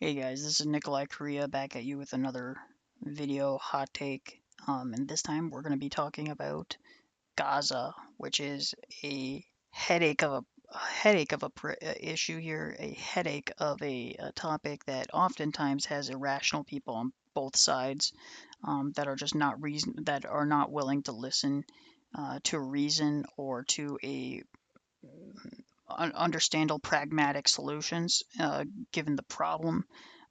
Hey guys, this is Nicholai back at you with another video hot take. And this time we're going to be talking about Gaza, which is a headache of a issue here, a headache of a topic that oftentimes has irrational people on both sides that are just that are not willing to listen to reason or to a understandable pragmatic solutions given the problem.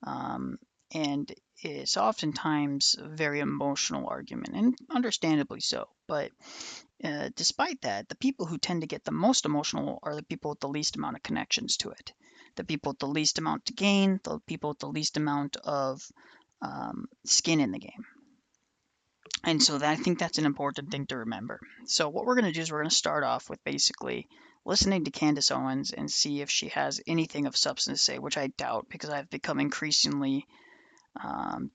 Um, and it's oftentimes a very emotional argument, and understandably so. But despite that, the people who tend to get the most emotional are the people with the least amount of connections to it, the people with the least amount to gain, the people with the least amount of skin in the game. And so I think that's an important thing to remember. So what we're going to do is we're going to start off with basically listening to Candace Owens and see if she has anything of substance to say, which I doubt because I've become increasingly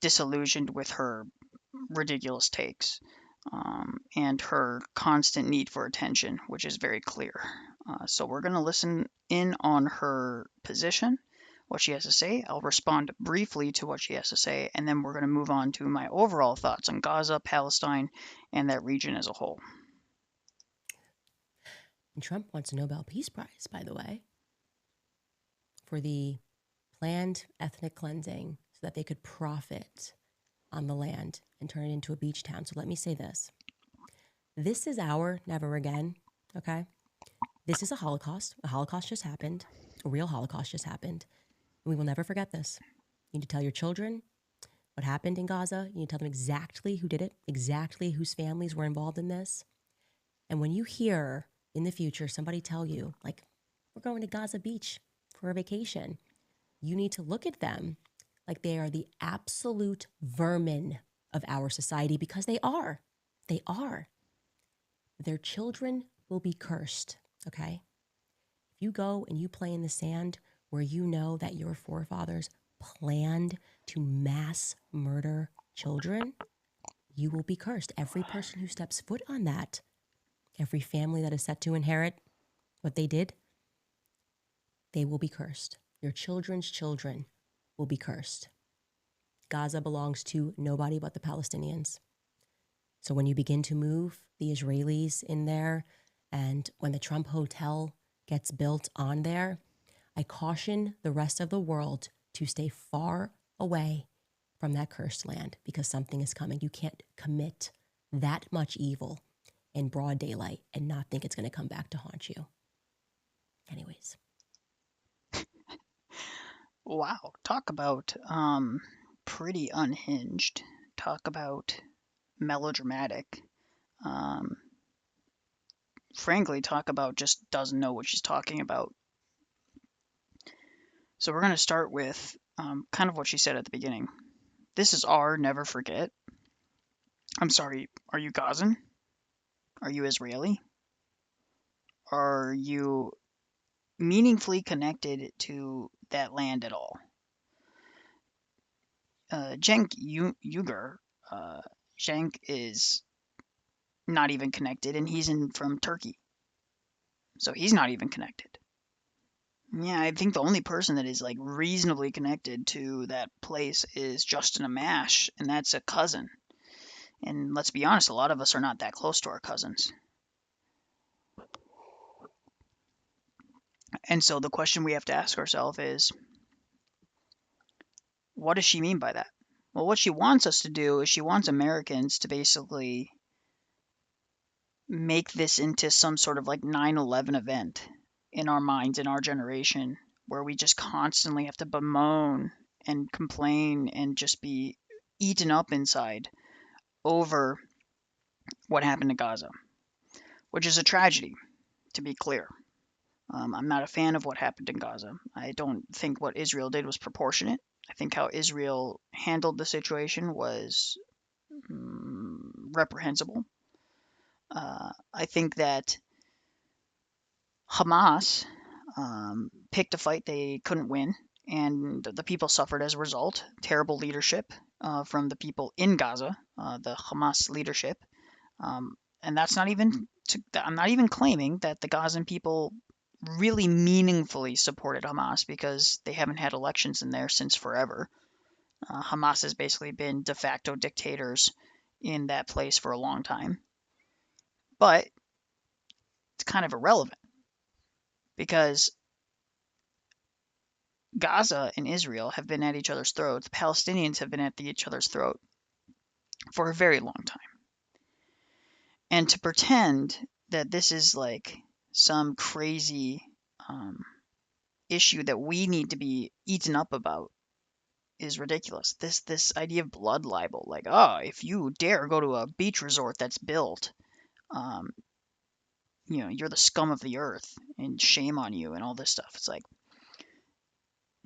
disillusioned with her ridiculous takes and her constant need for attention, which is very clear. So we're going to listen in on her position, what she has to say. I'll respond briefly to what she has to say, and then we're going to move on to my overall thoughts on Gaza, Palestine, and that region as a whole. And Trump wants a Nobel Peace Prize, by the way, for the planned ethnic cleansing so that they could profit on the land and turn it into a beach town. So let me say this. This is our never again, okay? This is a Holocaust. A Holocaust just happened. A real Holocaust just happened. And we will never forget this. You need to tell your children what happened in Gaza. You need to tell them exactly who did it, exactly whose families were involved in this. And when you hear in the future somebody tell you, like, we're going to Gaza Beach for a vacation, you need to look at them like they are the absolute vermin of our society, because they are. They are. Their children will be cursed, okay? If you go and you play in the sand where you know that your forefathers planned to mass murder children, you will be cursed. Every person who steps foot on that, every family that is set to inherit what they did, they will be cursed. Your children's children will be cursed. Gaza belongs to nobody but the Palestinians. So when you begin to move the Israelis in there, and when the Trump hotel gets built on there, I caution the rest of the world to stay far away from that cursed land, because something is coming. You can't commit that much evil in broad daylight and not think it's going to come back to haunt you. Anyways. Wow, talk about pretty unhinged. Talk about melodramatic. Um, Frankly, talk about just doesn't know what she's talking about. So we're going to start with kind of what she said at the beginning. This is our never forget. I'm sorry, are you Gazan? Are you Israeli? Are you meaningfully connected to that land at all? Cenk Uygur, Cenk is not even connected, and he's from Turkey. So he's not even connected. Yeah, I think the only person that is like reasonably connected to that place is Justin Amash, and that's a cousin. And let's be honest, a lot of us are not that close to our cousins. And so the question we have to ask ourselves is, what does she mean by that? Well, what she wants us to do is she wants Americans to basically make this into some sort of like 9/11 event in our minds, in our generation, where we just constantly have to bemoan and complain and just be eaten up inside over what happened to Gaza, which is a tragedy, to be clear. I'm not a fan of what happened in Gaza. I don't think what Israel did was proportionate. I think how Israel handled the situation was reprehensible. I think that Hamas picked a fight they couldn't win, and the people suffered as a result. Terrible leadership from the people in Gaza, the Hamas leadership, and that's not even. I'm not even claiming that the Gazan people really meaningfully supported Hamas because they haven't had elections in there since forever. Hamas has basically been de facto dictators in that place for a long time. But it's kind of irrelevant because Gaza and Israel have been at each other's throats. The Palestinians have been at each other's throat for a very long time. And to pretend that this is like some crazy issue that we need to be eaten up about is ridiculous. This idea of blood libel, like, oh, if you dare go to a beach resort that's built, um, you're the scum of the earth, and shame on you, and all this stuff. It's like,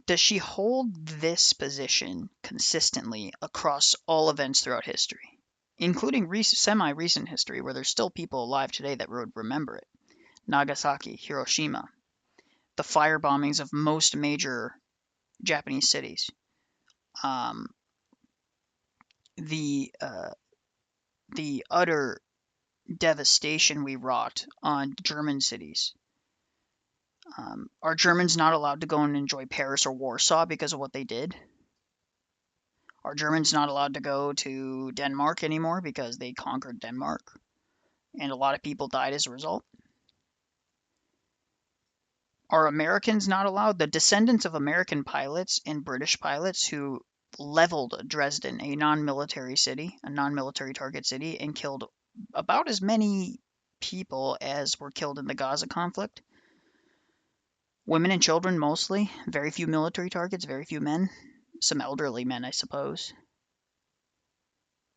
does she hold this position consistently across all events throughout history, including semi-recent history, where there's still people alive today that would remember it? Nagasaki, Hiroshima, the fire bombings of most major Japanese cities, um, the utter devastation we wrought on German cities. Are Germans not allowed to go and enjoy Paris or Warsaw because of what they did? Are Germans not allowed to go to Denmark anymore because they conquered Denmark and a lot of people died as a result? Are Americans not allowed? The descendants of American pilots and British pilots who leveled Dresden, a non-military city, a non-military target city, and killed about as many people as were killed in the Gaza conflict. Women and children mostly, very few military targets, very few men, some elderly men, I suppose.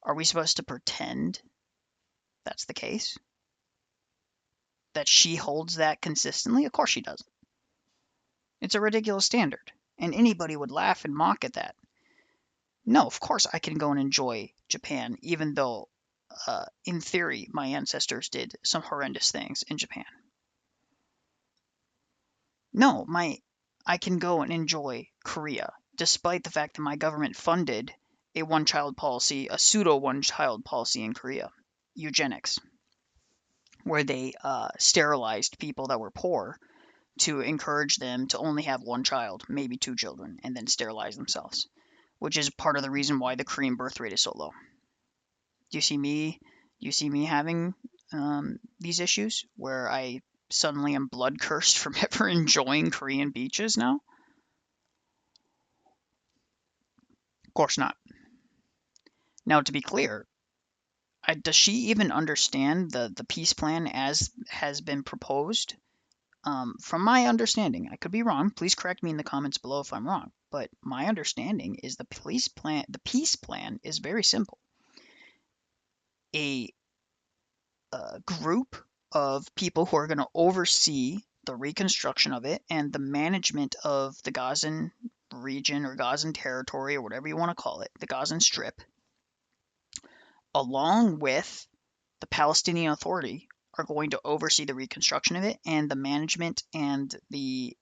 Are we supposed to pretend that's the case? That she holds that consistently? Of course she doesn't. It's a ridiculous standard, and anybody would laugh and mock at that. No, of course I can go and enjoy Japan, even though, in theory, my ancestors did some horrendous things in Japan. No, I can go and enjoy Korea, despite the fact that my government funded a one-child policy, a pseudo one-child policy in Korea, eugenics, where they sterilized people that were poor to encourage them to only have one child, maybe two children, and then sterilize themselves, which is part of the reason why the Korean birth rate is so low. Do you see me? Do you see me having these issues where I suddenly am blood cursed from ever enjoying Korean beaches now? Of course not. Now, to be clear, does she even understand the peace plan as has been proposed? From my understanding, I could be wrong. Please correct me in the comments below if I'm wrong. But my understanding is the peace plan is very simple. A group of people who are going to oversee the reconstruction of it and the management of the Gazan region or Gazan territory or whatever you want to call it, the Gazan Strip, along with the Palestinian Authority, are going to oversee the reconstruction of it and the management and the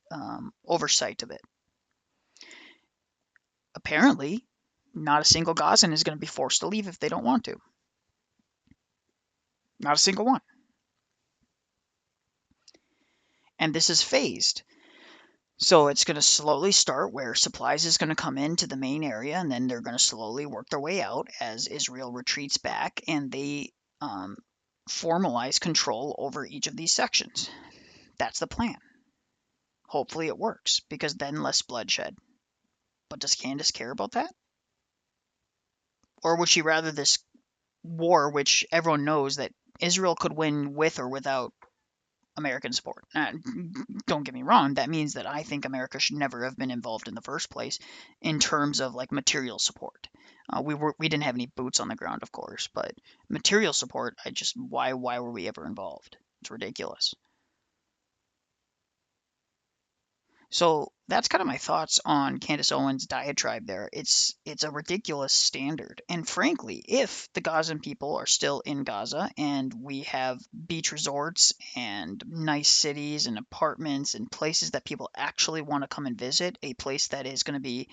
oversight of it. Apparently, not a single Gazan is going to be forced to leave if they don't want to. Not a single one. And this is phased. So it's going to slowly start where supplies is going to come into the main area, and then they're going to slowly work their way out as Israel retreats back and they formalize control over each of these sections. That's the plan. Hopefully it works, because then less bloodshed. But does Candace care about that? Or would she rather this war, which everyone knows that Israel could win with or without American support? Don't get me wrong, that means that I think America should never have been involved in the first place in terms of like material support. We didn't have any boots on the ground, of course, but material support, why were we ever involved? It's ridiculous. So that's kind of my thoughts on Candace Owens' diatribe there. It's a ridiculous standard. And frankly, if the Gazan people are still in Gaza and we have beach resorts and nice cities and apartments and places that people actually want to come and visit, a place that is going to be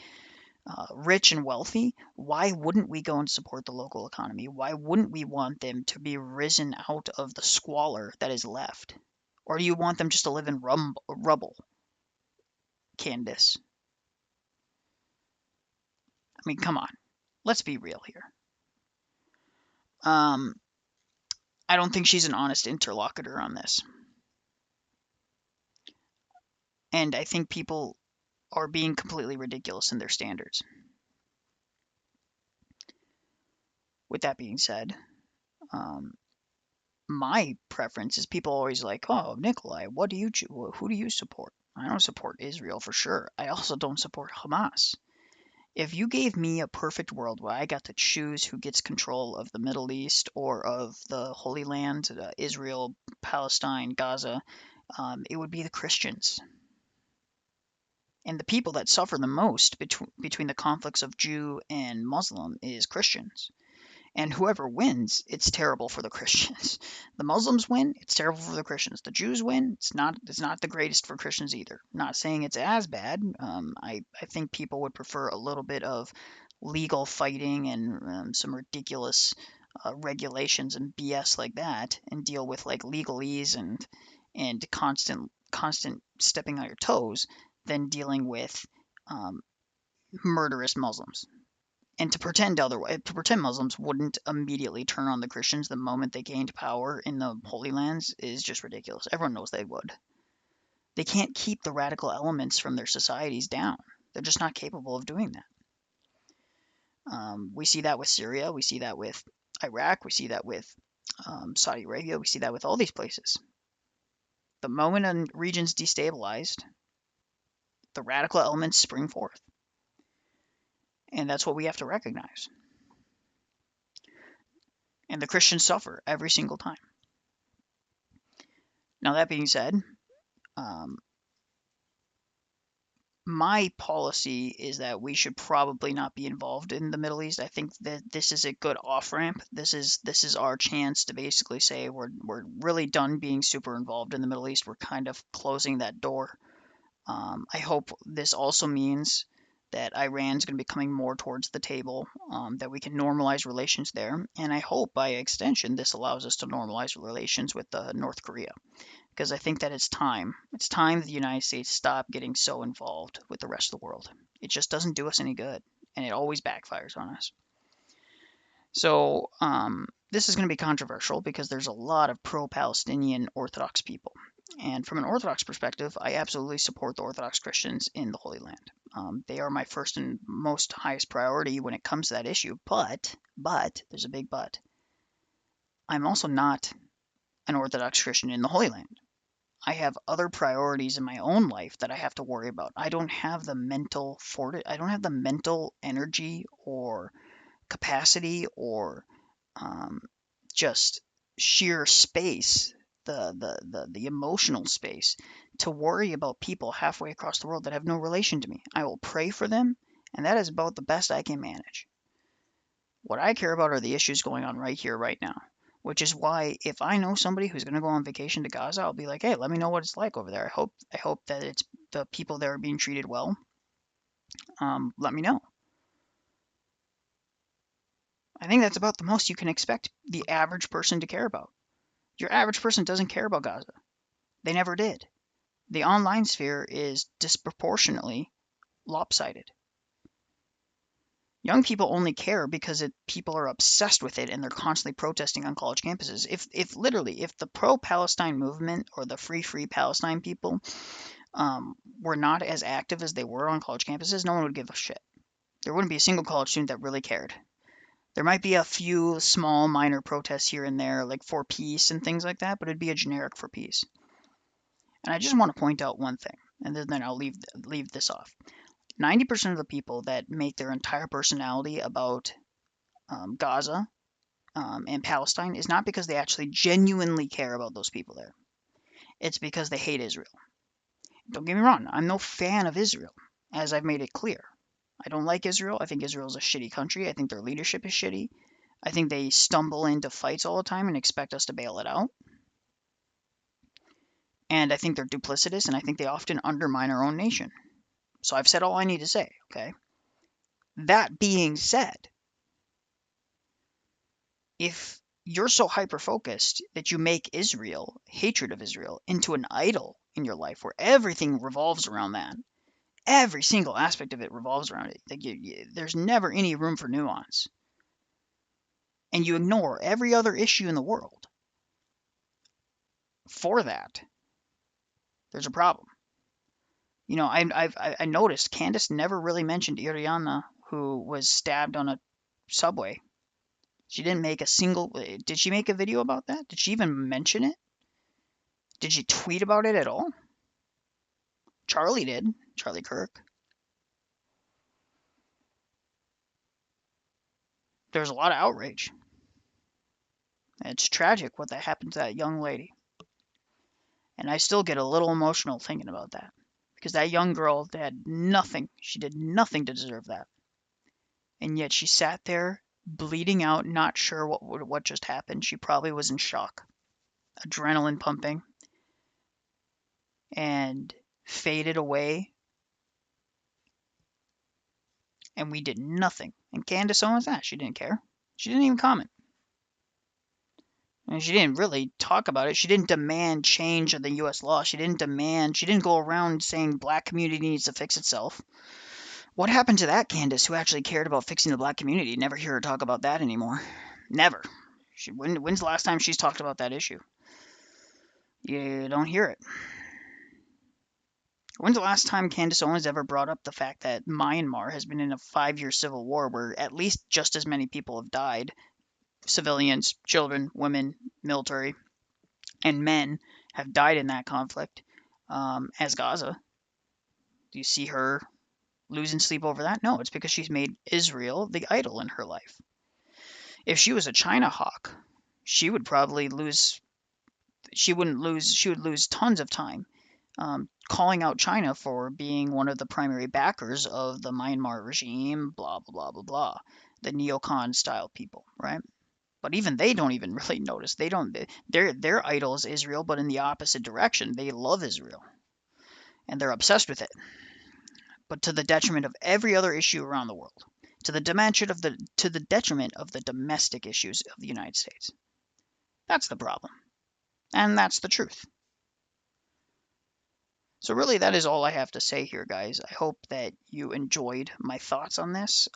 rich and wealthy, why wouldn't we go and support the local economy? Why wouldn't we want them to be risen out of the squalor that is left? Or do you want them just to live in rubble, Candace? I mean, come on. Let's be real here. Um, I don't think she's an honest interlocutor on this. And I think people are being completely ridiculous in their standards. With that being said, um, my preference is people always like, oh, Nicholai, who do you support? I don't support Israel for sure. I also don't support Hamas. If you gave me a perfect world where I got to choose who gets control of the Middle East or of the Holy Land, Israel, Palestine, Gaza, it would be the Christians. And the people that suffer the most between the conflicts of Jew and Muslim is Christians. And whoever wins, it's terrible for the Christians. The Muslims win, it's terrible for the Christians. The Jews win, it's not the greatest for Christians either. Not saying it's as bad. I think people would prefer a little bit of legal fighting and some ridiculous regulations and BS like that, and deal with like legalese and constant stepping on your toes, than dealing with um, murderous Muslims. And to pretend Muslims wouldn't immediately turn on the Christians the moment they gained power in the Holy Lands is just ridiculous. Everyone knows they would. They can't keep the radical elements from their societies down. They're just not capable of doing that. We see that with Syria. We see that with Iraq. We see that with Saudi Arabia. We see that with all these places. The moment a region's destabilized, the radical elements spring forth. And that's what we have to recognize. And the Christians suffer every single time. Now, that being said, um, my policy is that we should probably not be involved in the Middle East. I think that this is a good off ramp. This is our chance to basically say we're really done being super involved in the Middle East. We're kind of closing that door. I hope this also means that Iran's going to be coming more towards the table, that we can normalize relations there, and I hope by extension this allows us to normalize relations with North Korea, because I think that it's time. It's time that the United States stop getting so involved with the rest of the world. It just doesn't do us any good, and it always backfires on us. So this is going to be controversial because there's a lot of pro-Palestinian Orthodox people. And from an Orthodox perspective, I absolutely support the Orthodox Christians in the Holy Land. They are my first and most highest priority when it comes to that issue. But, there's a big but. I'm also not an Orthodox Christian in the Holy Land. I have other priorities in my own life that I have to worry about. I don't have the mental energy or capacity or just sheer space, the emotional space, to worry about people halfway across the world that have no relation to me. I will pray for them, and that is about the best I can manage. What I care about are the issues going on right here, right now. Which is why if I know somebody who's going to go on vacation to Gaza, I'll be like, hey, let me know what it's like over there. I hope that it's the people there are being treated well. Let me know. I think that's about the most you can expect the average person to care about. Your average person doesn't care about Gaza. They never did. The online sphere is disproportionately lopsided. Young people only care because people are obsessed with it and they're constantly protesting on college campuses. If the pro-Palestine movement or the free Palestine people were not as active as they were on college campuses, no one would give a shit. There wouldn't be a single college student that really cared. There might be a few small minor protests here and there, like for peace and things like that, but it'd be a generic for peace. And I just want to point out one thing, and then I'll leave this off. 90% of the people that make their entire personality about Gaza and Palestine is not because they actually genuinely care about those people there. It's because they hate Israel. Don't get me wrong, I'm no fan of Israel, as I've made it clear. I don't like Israel. I think Israel's a shitty country. I think their leadership is shitty. I think they stumble into fights all the time and expect us to bail it out. And I think they're duplicitous, and I think they often undermine our own nation. So I've said all I need to say, okay? That being said, if you're so hyper-focused that you make Israel, hatred of Israel, into an idol in your life where everything revolves around that. Every single aspect of it revolves around it. Like there's never any room for nuance. And you ignore every other issue in the world for that. There's a problem. I noticed Candace never really mentioned Iriana, who was stabbed on a subway. She didn't make a single. Did she make a video about that? Did she even mention it? Did she tweet about it at all? Charlie did. Charlie Kirk. There's a lot of outrage. It's tragic what that happened to that young lady. And I still get a little emotional thinking about that. Because that young girl had nothing. She did nothing to deserve that. And yet she sat there bleeding out, not sure what just happened. She probably was in shock, adrenaline pumping, and faded away. And we did nothing. And Candace owns that. She didn't care. She didn't even comment. And she didn't really talk about it. She didn't demand change of the U.S. law. She didn't go around saying black community needs to fix itself. What happened to that Candace who actually cared about fixing the black community? Never hear her talk about that anymore. Never. When's the last time she's talked about that issue? You don't hear it. When's the last time Candace Owens ever brought up the fact that Myanmar has been in a 5-year civil war where at least just as many people have died? Civilians, children, women, military, and men have died in that conflict as Gaza. Do you see her losing sleep over that? No, it's because she's made Israel the idol in her life. If she was a China hawk, she would probably lose. She would lose tons of time calling out China for being one of the primary backers of the Myanmar regime, blah, blah, blah, blah, blah, the neocon style people, right? But even they don't even really notice. They don't. Their idol is Israel, but in the opposite direction. They love Israel, and they're obsessed with it, but to the detriment of every other issue around the world, to the detriment of the domestic issues of the United States. That's the problem, and that's the truth. So really, that is all I have to say here, guys. I hope that you enjoyed my thoughts on this.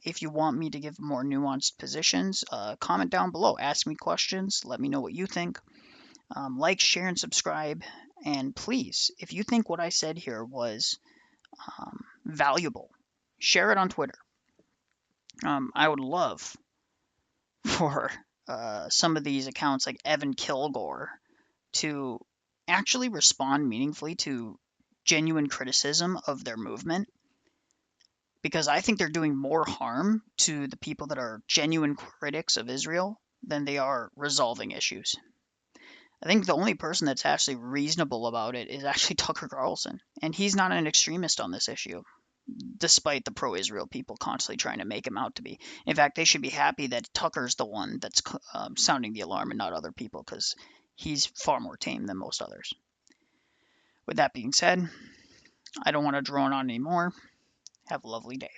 If you want me to give more nuanced positions, comment down below. Ask me questions. Let me know what you think. Like, share, and subscribe. And please, if you think what I said here was valuable, share it on Twitter. I would love for some of these accounts like Evan Kilgore to actually respond meaningfully to genuine criticism of their movement, because I think they're doing more harm to the people that are genuine critics of Israel than they are resolving issues. I think the only person that's actually reasonable about it is actually Tucker Carlson, and he's not an extremist on this issue, despite the pro-Israel people constantly trying to make him out to be. In fact, they should be happy that Tucker's the one that's sounding the alarm and not other people, because he's far more tame than most others. With that being said, I don't want to drone on anymore. Have a lovely day.